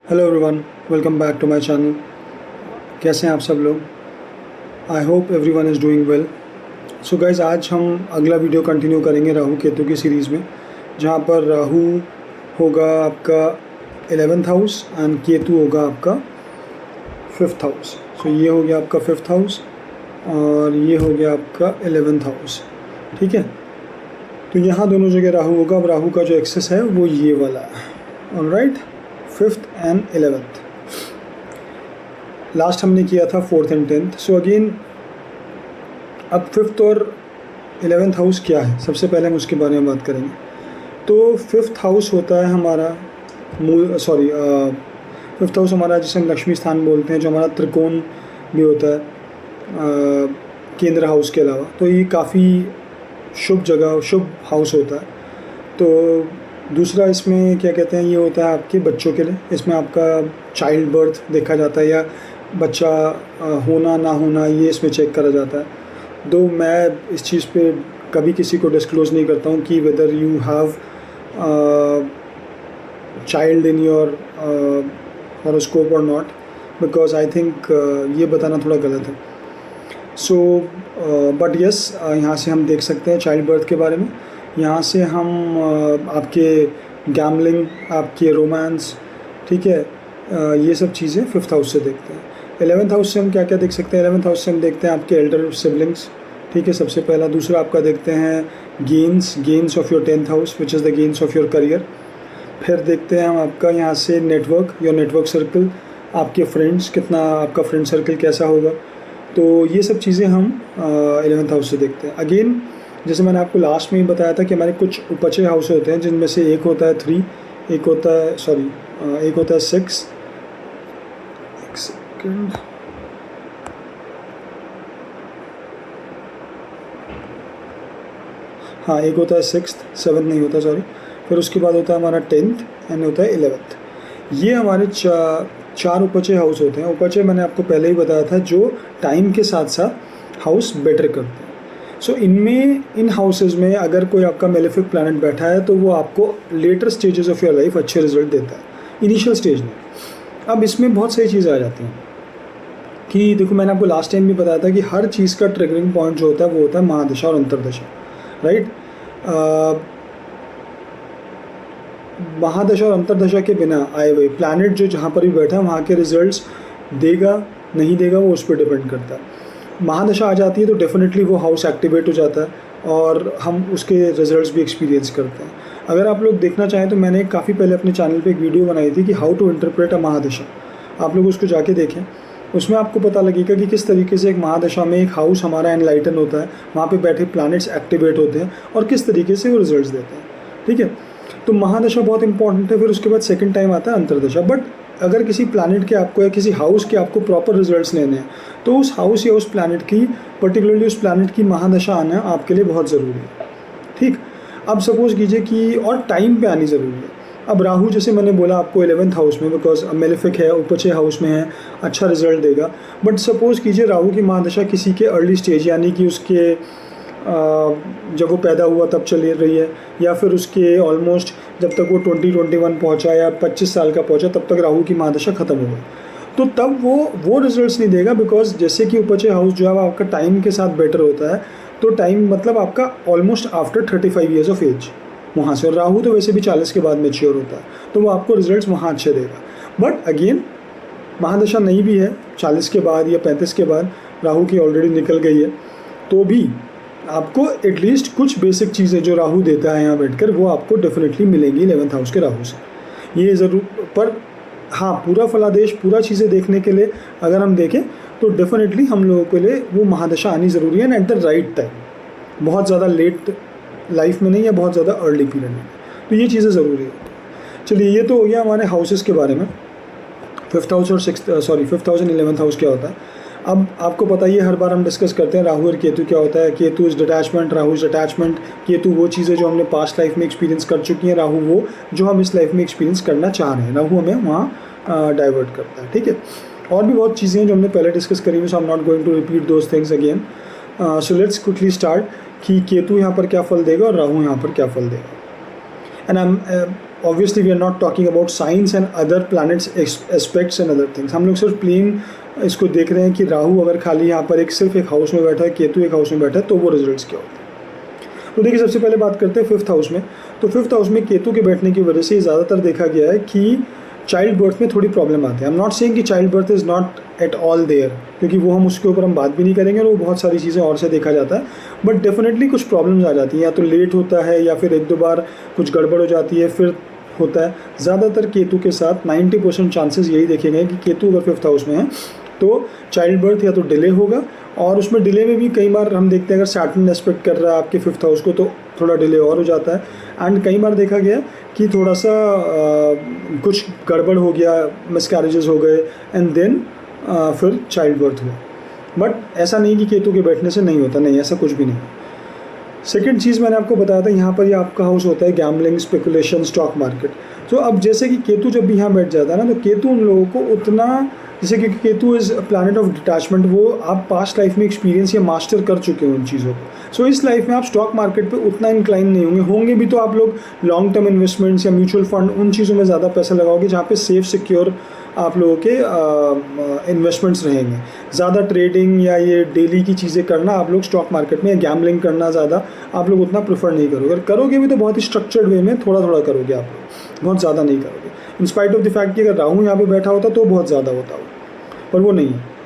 Hello everyone, welcome back to my channel. कैसे हैं आप सब लोग? I hope everyone is doing well. So guys, आज हम अगला वीडियो कंटिन्यू करेंगे राहु केतु की सीरीज़ में, जहाँ पर राहु होगा आपका 11th हाउस एंड केतु होगा आपका 5th हाउस। सो ये हो गया आपका 5th हाउस और ये हो गया आपका 11th हाउस। ठीक है, तो यहाँ दोनों जगह राहु होगा। अब राहु का जो एक्सेस है वो ये वाला है। Alright, 5th and 11th। Last हमने किया था 4th and 10th। So again अब 5th और 11th हाउस क्या है, सबसे पहले हम उसके बारे में बात करेंगे। तो 5th हाउस होता है हमारा फिफ्थ हाउस हमारा जिसे हम लक्ष्मी स्थान बोलते हैं, जो हमारा त्रिकोण भी होता है केंद्र हाउस के अलावा। तो ये काफ़ी शुभ जगह, शुभ हाउस होता है। तो दूसरा इसमें क्या कहते हैं, ये होता है आपके बच्चों के लिए। इसमें आपका चाइल्ड बर्थ देखा जाता है या बच्चा होना ना होना, ये इसमें चेक करा जाता है। दो मैं इस चीज़ पे कभी किसी को डिस्क्लोज़ नहीं करता हूँ कि whether you have child in your horoscope और नॉट, बिकॉज आई थिंक ये बताना थोड़ा गलत है। सो बट यस, यहाँ से हम देख सकते हैं चाइल्ड बर्थ के बारे में। यहाँ से हम आपके गैम्बलिंग, आपके रोमांस, ठीक है, ये सब चीज़ें 5th हाउस से देखते हैं। 11th हाउस से हम क्या क्या देख सकते हैं? 11th हाउस से हम देखते हैं आपके एल्डर सिबलिंग्स, ठीक है, सबसे पहला। दूसरा आपका देखते हैं gains of your 10th house, which is the gains of your career. फिर देखते हैं हम आपका यहाँ से नेटवर्क, योर नेटवर्क सर्कल, आपके फ्रेंड्स, कितना आपका फ्रेंड सर्कल कैसा होगा। तो ये सब चीज़ें हम 11th हाउस से देखते हैं। अगेन, जैसे मैंने आपको लास्ट में ही बताया था कि हमारे कुछ उपचय हाउस होते हैं, जिनमें से एक होता है 3, एक होता है 6, एक सेकेंड, हाँ, एक होता है 6th, 7th नहीं होता, सॉरी। फिर उसके बाद होता है हमारा 10th एंड होता है 11th। ये हमारे चार उपचय हाउस होते हैं। उपचय मैंने आपको पहले ही बताया था, जो टाइम के साथ साथ हाउस बेटर करते हैं। सो इन हाउसेज में अगर कोई आपका मेलेफिक प्लैनेट बैठा है तो वो आपको later stages of your life अच्छे रिजल्ट देता है, इनिशियल स्टेज में। अब इसमें बहुत सारी चीज़ें आ जाती हैं कि देखो, मैंने आपको लास्ट टाइम भी बताया था कि हर चीज़ का ट्रिगरिंग पॉइंट जो होता है वो होता है महादशा और अंतरदशा, राइट। महादशा और अंतरदशा के बिना आए हुए प्लैनेट जो जहाँ पर भी बैठा है वहाँ के रिजल्ट्स देगा नहीं देगा वो उस पर डिपेंड करता है। महादशा आ जाती है तो डेफिनेटली वो हाउस एक्टिवेट हो जाता है और हम उसके रिजल्ट्स भी एक्सपीरियंस करते हैं। अगर आप लोग देखना चाहें तो मैंने काफ़ी पहले अपने चैनल पे एक वीडियो बनाई थी कि हाउ टू इंटरप्रेट अ महादशा। आप लोग उसको जाके देखें, उसमें आपको पता लगेगा कि किस तरीके से एक महादशा में एक हाउस हमारा एनलाइटन होता है, वहाँ पे बैठे प्लैनेट्स एक्टिवेट होते हैं और किस तरीके से वो रिजल्ट्स देते हैं, ठीक है। तो महादशा बहुत इंपॉर्टेंट है। फिर उसके बाद सेकंड टाइम आता है अंतरदशा। बट अगर किसी प्लैनेट के आपको या किसी हाउस के आपको प्रॉपर रिजल्ट्स लेने हैं तो उस हाउस या उस प्लैनेट की, पर्टिकुलरली उस प्लैनेट की महादशा आना आपके लिए बहुत ज़रूरी है, ठीक। अब सपोज़ कीजिए कि और टाइम पे आनी ज़रूरी है। अब राहु, जैसे मैंने बोला आपको 11th हाउस में, बिकॉज मेलेफिक है, उपचय हाउस में है, अच्छा रिजल्ट देगा। बट सपोज़ कीजिए राहु की महादशा किसी के अर्ली स्टेज, यानी कि उसके जब वो पैदा हुआ तब चल रही है, या फिर उसके ऑलमोस्ट जब तक वो 20-21 पहुंचा या 25 साल का पहुंचा तब तक राहु की महादशा ख़त्म हो गई, तो तब वो रिजल्ट्स नहीं देगा। बिकॉज जैसे कि उपचय हाउस जो है आपका टाइम के साथ बेटर होता है, तो टाइम मतलब आपका almost after 35 years of age वहाँ से। और राहु तो वैसे भी 40 के बाद मैच्योर होता है, तो वो आपको रिजल्ट्स वहाँ अच्छे देगा। बट अगेन, महादशा नहीं भी है 40 के बाद या 35 के बाद, राहु की ऑलरेडी निकल गई है, तो भी आपको एटलीस्ट कुछ बेसिक चीज़ें जो राहु देता है यहाँ बैठकर वो आपको डेफिनेटली मिलेंगी 11th हाउस के राहु से, ये ज़रूर। पर हाँ, पूरा फलादेश, पूरा चीज़ें देखने के लिए अगर हम देखें तो डेफिनेटली हम लोगों के लिए वो महादशा आनी ज़रूरी है, एट द राइट टाइम। बहुत ज़्यादा लेट लाइफ में नहीं या बहुत ज़्यादा अर्ली पीरियड में, तो ये चीज़ें ज़रूरी है। चलिए, ये तो हो गया हमारे हाउसेस के बारे में। 5th हाउस और 5th house and 11th house क्या होता है। अब आपको पता ही है, हर बार हम डिस्कस करते हैं राहु और केतु क्या होता है। Ketu is detachment, Rahu is attachment. Ketu वो चीज़ें जो हमने पास्ट लाइफ में एक्सपीरियंस कर चुकी हैं, राहु वो जो हम इस लाइफ में एक्सपीरियंस करना चाह रहे हैं। राहु हमें वहाँ डाइवर्ट करता है, ठीक है। और भी बहुत चीज़ें हैं जो हमने पहले डिस्कस करी हुई, so I am not going to repeat those things again. So let's quickly start कि केतु यहाँ पर क्या फल देगा और राहु यहाँ पर क्या फल देगा। And obviously we are not talking about science and other planets aspects and other things. हम लोग सिर्फ प्लेन इसको देख रहे हैं कि राहु अगर खाली यहाँ पर सिर्फ एक हाउस में बैठा है, केतु एक हाउस में बैठा है, तो वो रिजल्ट्स क्या होते हैं। तो देखिए, सबसे पहले बात करते हैं फिफ्थ हाउस में। तो फिफ्थ हाउस में केतु के बैठने की वजह से ज़्यादातर देखा गया है कि चाइल्ड बर्थ में थोड़ी प्रॉब्लम आती है। आई एम नॉट सेइंग कि child birth is not at all there, क्योंकि वो हम उसके ऊपर हम बात भी नहीं करेंगे और वो बहुत सारी चीज़ें और से देखा जाता है, बट डेफिनेटली कुछ प्रॉब्लम्स आ जाती हैं, या तो लेट होता है या फिर एक दो बार कुछ गड़बड़ हो जाती है फिर होता है। ज़्यादातर केतु के साथ 90% चांसेस यही देखे गए कि केतु अगर फिफ्थ हाउस में है तो चाइल्ड बर्थ या तो डिले होगा, और उसमें डिले में भी कई बार हम देखते हैं अगर सैटर्न एस्पेक्ट कर रहा है आपके फिफ्थ हाउस को तो थोड़ा डिले और हो जाता है। एंड कई बार देखा गया कि थोड़ा सा कुछ गड़बड़ हो गया, मिसकैरेजेस हो गए एंड देन फिर चाइल्ड बर्थ हुआ। बट ऐसा नहीं कि केतु के बैठने से नहीं होता, नहीं, ऐसा कुछ भी नहीं। सेकेंड चीज़ मैंने आपको बताया था, यहाँ पर ये आपका हाउस होता है गैम्बलिंग, स्पेकुलेशन, स्टॉक मार्केट। तो अब जैसे कि केतु जब भी यहाँ बैठ जाता है ना, तो केतु उन लोगों को उतना, जैसे कि Ketu is planet of detachment, वो आप पास्ट लाइफ में एक्सपीरियंस या मास्टर कर चुके हो उन चीज़ों को। सो इस लाइफ में आप स्टॉक मार्केट पे उतना इंक्लाइन नहीं होंगे भी तो आप लोग लॉन्ग टर्म इन्वेस्टमेंट्स या म्यूचुअल फंड उन चीज़ों में ज़्यादा पैसा लगाओगे जहाँ पे सेफ सिक्योर आप लोगों के इन्वेस्टमेंट्स रहेंगे। ज़्यादा ट्रेडिंग या ये डेली की चीज़ें करना आप लोग स्टॉक मार्केट में, या गैम्बलिंग करना ज़्यादा आप लोग उतना प्रेफर नहीं करोगे। अगर करोगे भी तो बहुत ही स्ट्रक्चर्ड वे में थोड़ा थोड़ा करोगे, आप लोग बहुत ज़्यादा नहीं करोगे। In spite of the fact कि अगर राहु यहाँ पे बैठा होता तो बहुत ज़्यादा होता हो, पर वो नहीं है।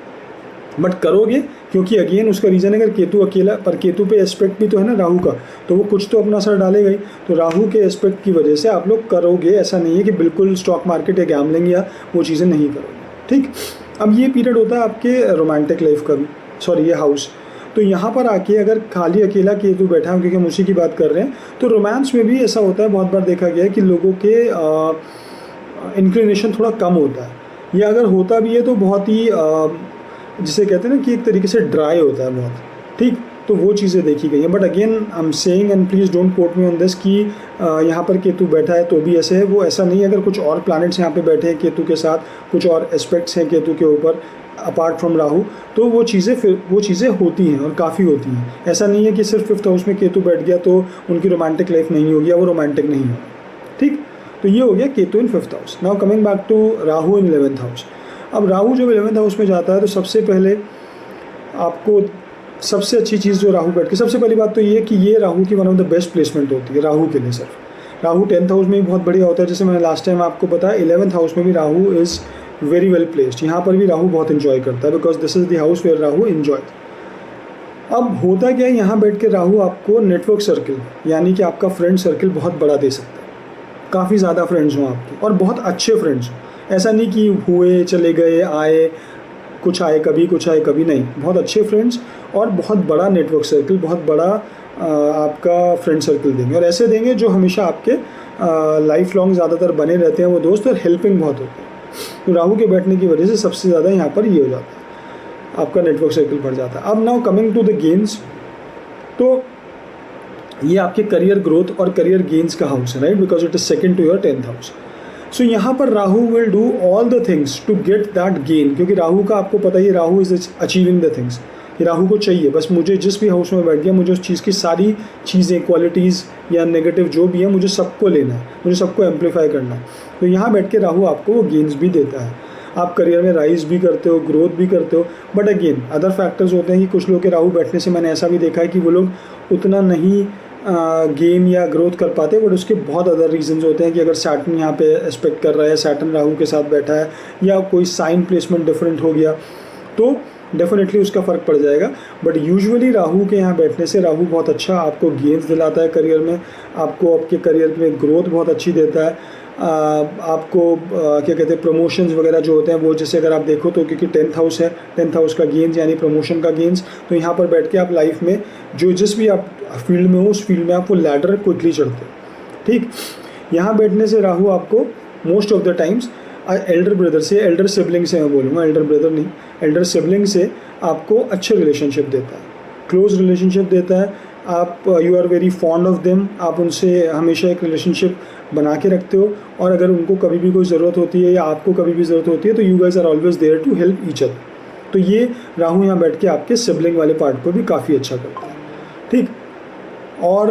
बट करोगे क्योंकि अगेन उसका रीज़न है, अगर केतु अकेला, पर केतु पे एस्पेक्ट भी तो है ना राहु का, तो वो कुछ तो अपना असर डालेगा ही। तो राहु के एस्पेक्ट की वजह से आप लोग करोगे, ऐसा नहीं है कि बिल्कुल स्टॉक मार्केट या गैम्बलिंग या वो चीज़ें नहीं करोगे, ठीक। अब ये पीरियड होता है आपके रोमांटिक लाइफ का भी, सॉरी ये हाउस। तो यहाँ पर आके अगर खाली अकेला केतु बैठा है, क्योंकि हम उसी की बात कर रहे हैं, तो रोमांस में भी ऐसा होता है, बहुत बार देखा गया है कि लोगों के इंक्लिनेशन थोड़ा कम होता है, या अगर होता भी है तो बहुत ही जिसे कहते हैं ना कि एक तरीके से ड्राई होता है बहुत, ठीक। तो वो चीज़ें देखी गई हैं। But again I am saying and please don't quote me on this कि यहाँ पर केतु बैठा है तो भी ऐसे है, वो ऐसा नहीं है। अगर कुछ और प्लैनेट्स यहाँ पे बैठे हैं केतु के साथ, कुछ और एस्पेक्ट्स हैं केतु के ऊपर अपार्ट फ्रॉम राहु, तो वो चीज़ें होती हैं और काफ़ी होती हैं। ऐसा नहीं है कि सिर्फ फिफ्थ हाउस में केतु बैठ गया तो उनकी रोमांटिक लाइफ नहीं होगी या वो रोमांटिक नहीं होगी, ठीक। तो ये हो गया Ketu in fifth house. Now coming back to Rahu in 11th house. अब राहु जब 11th हाउस में जाता है तो सबसे पहले आपको सबसे अच्छी चीज़ जो राहु बैठ के, सबसे पहली बात तो ये कि ये राहु की one of the best placement होती है राहु के लिए। सिर्फ राहु 10th हाउस में भी बहुत बढ़िया होता है, जैसे मैंने लास्ट टाइम आपको बताया 11th हाउस में भी Rahu is very well placed. यहाँ पर भी राहु बहुत इन्जॉय करता है, because this is the house where Rahu enjoy. अब होता क्या है, यहाँ बैठ के राहु आपको नेटवर्क सर्किल, यानी कि आपका फ्रेंड सर्किल बहुत बड़ा दे सकता है। काफ़ी ज़्यादा फ्रेंड्स हों आपके, और बहुत अच्छे फ्रेंड्स हों। ऐसा नहीं कि हुए चले गए, आए कुछ आए कभी, कुछ आए कभी, नहीं। बहुत अच्छे फ्रेंड्स और बहुत बड़ा नेटवर्क सर्किल, बहुत बड़ा आपका फ्रेंड सर्किल देंगे, और ऐसे देंगे जो हमेशा आपके लाइफ लॉन्ग ज़्यादातर बने रहते हैं वो दोस्त, और हेल्पिंग बहुत होते हैं। तो राहु के बैठने की वजह से सबसे ज़्यादा यहाँ पर ये हो जाता है, आपका नेटवर्क सर्किल बढ़ जाता है। अब now coming to the gains, तो ये आपके करियर ग्रोथ और करियर गेन्स का हाउस है, right, because it is second to your 10th house. So यहाँ पर Rahu will do all the things to get that gain, क्योंकि राहु का आपको पता ही, Rahu is achieving the things. Rahu को चाहिए बस, मुझे जिस भी हाउस में बैठ गया मुझे उस चीज़ की सारी चीज़ें, क्वालिटीज़ या नेगेटिव जो भी है, मुझे सबको लेना है, मुझे सबको एम्पलीफाई करना है। तो यहाँ बैठ के राहु आपको वो गेन्स भी देता है, आप करियर में राइज भी करते हो, ग्रोथ भी करते हो। बट अगेन अदर फैक्टर्स होते हैं कि कुछ लोग के राहु बैठने से मैंने ऐसा भी देखा है कि वो लोग उतना नहीं गेन या ग्रोथ कर पाते, बट उसके बहुत अदर रीजंस होते हैं कि अगर सैटर्न यहाँ पे एस्पेक्ट कर रहा है, सैटर्न राहु के साथ बैठा है, या कोई साइन प्लेसमेंट डिफरेंट हो गया, तो डेफिनेटली उसका फ़र्क पड़ जाएगा। बट यूजुअली राहु के यहाँ बैठने से राहु बहुत अच्छा आपको गेन्स दिलाता है करियर में, आपको आपके करियर में ग्रोथ बहुत अच्छी देता है। आपको क्या कहते हैं, प्रमोशंस वगैरह जो होते हैं वो, जैसे अगर आप देखो तो क्योंकि 10th हाउस है, 10th हाउस का गेन्स यानी प्रमोशन का गेन्स, तो यहाँ पर बैठ के आप लाइफ में जो जिस भी आप फील्ड में हो उस फील्ड में आप वो लैडर क्विकली चढ़ते हो, ठीक। यहाँ बैठने से राहु आपको most of the times Elder brother से, एल्डर सिबलिंग से मैं बोलूँगा, एल्डर ब्रदर नहीं, एल्डर सिबलिंग से आपको अच्छे रिलेशनशिप देता है, क्लोज रिलेशनशिप देता है। आप you are very fond of them, आप उनसे हमेशा एक रिलेशनशिप बना के रखते हो, और अगर उनको कभी भी कोई ज़रूरत होती है या आपको कभी भी ज़रूरत होती है तो you guys are always there to help each other. तो ये राहु यहाँ बैठ के आपके सिबलिंग वाले पार्ट को भी काफ़ी अच्छा करता है, ठीक। और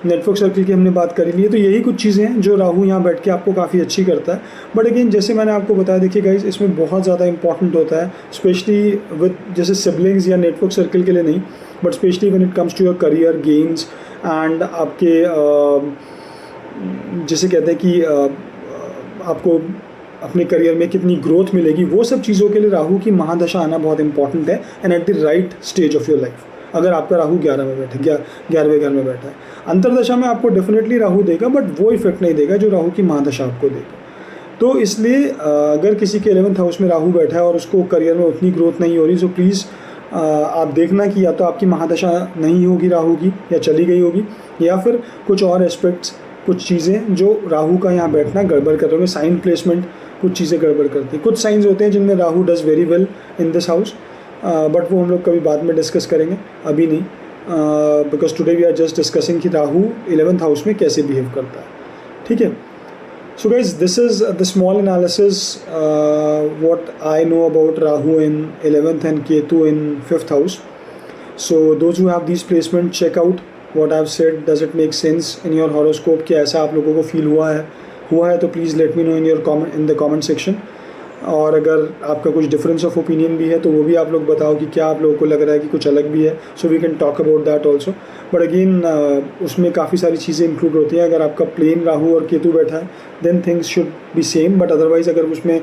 नेटवर्क सर्किल की हमने बात करी ली है। तो यही कुछ चीज़ें हैं जो राहु यहाँ बैठ के आपको काफ़ी अच्छी करता है। बट अगेन जैसे मैंने आपको बताया, देखिए गाइस, इसमें बहुत ज़्यादा इंपॉर्टेंट होता है, स्पेशली विद जैसे सिबलिंग्स या नेटवर्क सर्किल के लिए नहीं, but specially when it comes to your career gains and आपके जैसे कहते हैं कि आपको अपने करियर में कितनी ग्रोथ मिलेगी, वो सब चीज़ों के लिए राहु की महादशा आना बहुत इंपॉर्टेंट है and at the right stage of your life. अगर आपका राहु 11 में बैठे, 11वें घर में बैठा है, अंतरदशा में आपको डेफिनेटली राहु देगा, बट वो इफेक्ट नहीं देगा जो राहु की महादशा आपको देगा। तो इसलिए अगर किसी के 11th हाउस में राहु बैठा है और उसको करियर में उतनी ग्रोथ नहीं हो रही, सो प्लीज़ आप देखना कि या तो आपकी महादशा नहीं होगी राहु की, या चली गई होगी, या फिर कुछ और एस्पेक्ट्स, कुछ चीज़ें जो राहु का यहाँ बैठना गड़बड़ कर रहे होंगे। साइन प्लेसमेंट कुछ चीज़ें गड़बड़ करती हैं। कुछ साइंस होते हैं जिनमें Rahu does very well in this house, but वो हम लोग कभी बाद में डिस्कस करेंगे, अभी नहीं, because today we are just discussing कि राहु 11th हाउस में कैसे बिहेव करता है। ठीक है, so guys this is the small analysis what I know about Rahu in 11th and Ketu in 5th house. So those who have this placement, check out what I have said, does it make sense in your horoscope, कि ऐसा आप लोगों को feel हुआ है तो please let me know in the comment section. और अगर आपका कुछ डिफरेंस ऑफ ओपिनियन भी है तो वो भी आप लोग बताओ कि क्या आप लोगों को लग रहा है कि कुछ अलग भी है, so we can talk about that also. But again उसमें काफ़ी सारी चीज़ें इंक्लूड होती हैं। अगर आपका प्लेन राहु और केतु बैठा है then things should be same, but otherwise अगर उसमें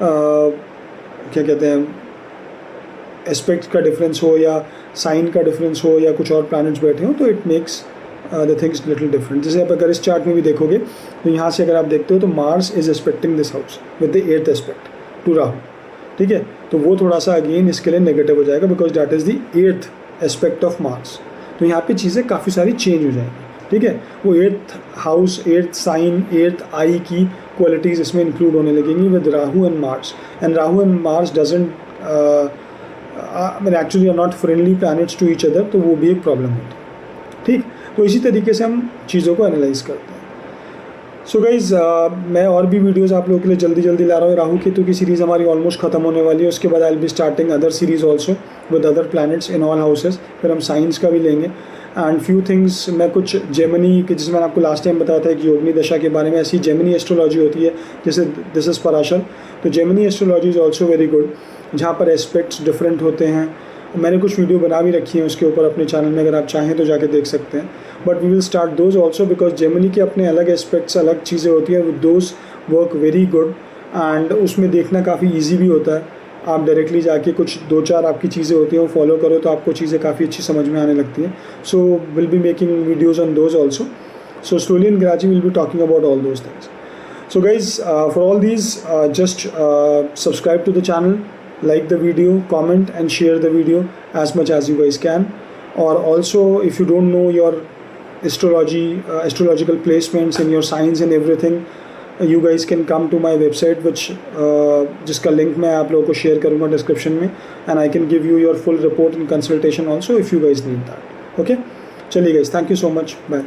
क्या कहते हैं एस्पेक्ट का डिफरेंस हो या साइन का डिफरेंस हो या कुछ और प्लैनेट्स बैठे हो, तो it makes the things little different. जैसे आप अगर इस चार्ट में भी देखोगे तो यहाँ से अगर आप देखते हो तो Mars is expecting this house with the 8th aspect to Rahu. ठीक है, तो वो थोड़ा सा अगेन इसके लिए नेगेटिव हो जाएगा, because that is the 8th aspect of Mars. तो यहाँ पे चीज़ें काफ़ी सारी चेंज हो जाएंगी। ठीक है, वो 8th house, 8th sign, 8th आई की क्वालिटीज़ इसमें इंक्लूड होने लगेंगी with Rahu and Mars. And Rahu and Mars doesn't actually are not friendly planets to each other, तो वो भी एक प्रॉब्लम होती है। ठीक, तो इसी तरीके से हम चीज़ों को एनालाइज करते हैं। सो गाइज़ मैं और भी वीडियोस आप लोगों के लिए जल्दी ला रहा हूँ। राहु केतु की सीरीज़ हमारी ऑलमोस्ट ख़त्म होने वाली है, उसके बाद I will be starting other series also with other planets in all houses. फिर हम साइंस का भी लेंगे एंड फ्यू थिंग्स, मैं कुछ जेमिनी के, जिसमें मैंने आपको लास्ट टाइम बताया था कि योगिनी दशा के बारे में, ऐसी जेमिनी एस्ट्रोलॉजी होती है जैसे दिस इज़ पराशर। तो Jaimini astrology is also very good, जहाँ पर एस्पेक्ट्स डिफरेंट होते हैं। मैंने कुछ वीडियो बना भी रखी है उसके ऊपर अपने चैनल में, अगर आप चाहें तो जाके देख सकते हैं। But we will start those also, because Gemini के अपने अलग एस्पेक्ट्स, अलग चीज़ें होती हैं, those work very good and उसमें देखना काफ़ी ईजी भी होता है। आप डायरेक्टली जाके कुछ 2-4 आपकी चीज़ें होती हैं वो फॉलो करो तो आपको चीज़ें काफ़ी अच्छी समझ में आने लगती हैं। So will be making videos on those also. So slowly and gradually will be talking about all those things. So guys, for all these, just subscribe to the channel, like the video, comment and share the video as much as you guys can. Or also, if you don't know your astrological placements and your signs and everything, you guys can come to my website, which जिसका link मैं आप लोगों को share करूँगा description में, and I can give you your full report and consultation also if you guys need that. Okay? चलिए guys, thank you so much. Bye.